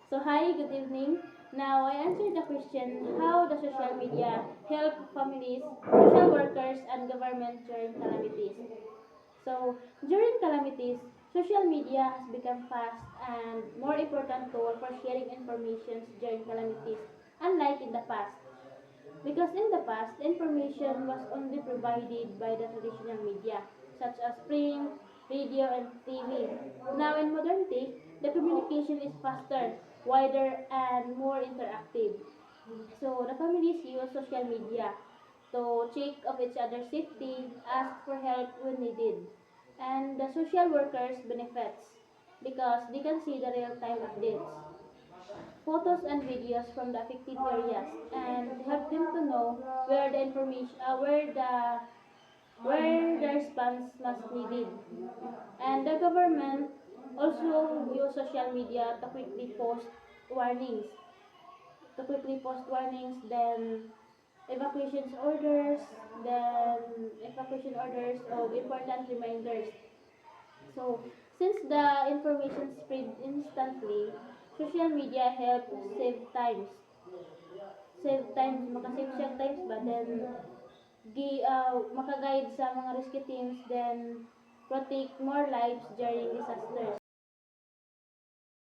So hi, good evening. Now I answer the question, how does social media help families, social workers, and government during calamities? So during calamities, social media has become fast and more important tool for sharing information during calamities, unlike in the past. Because in the past, information was only provided by the traditional media, such as print, radio, and TV. Now, in modern day, the communication is faster, wider, and more interactive. So, the families use social media to check of each other's safety, ask for help when needed. And the social workers benefits because they can see the real-time updates, photos and videos from the affected areas, and help them to know where the information where the response must needed. And the government also use social media warnings to quickly post warnings, orders then evacuation orders of important reminders. So, since the information spread instantly, social media help makasave siya times ba, then makaguide sa mga rescue teams, then protect more lives during disasters.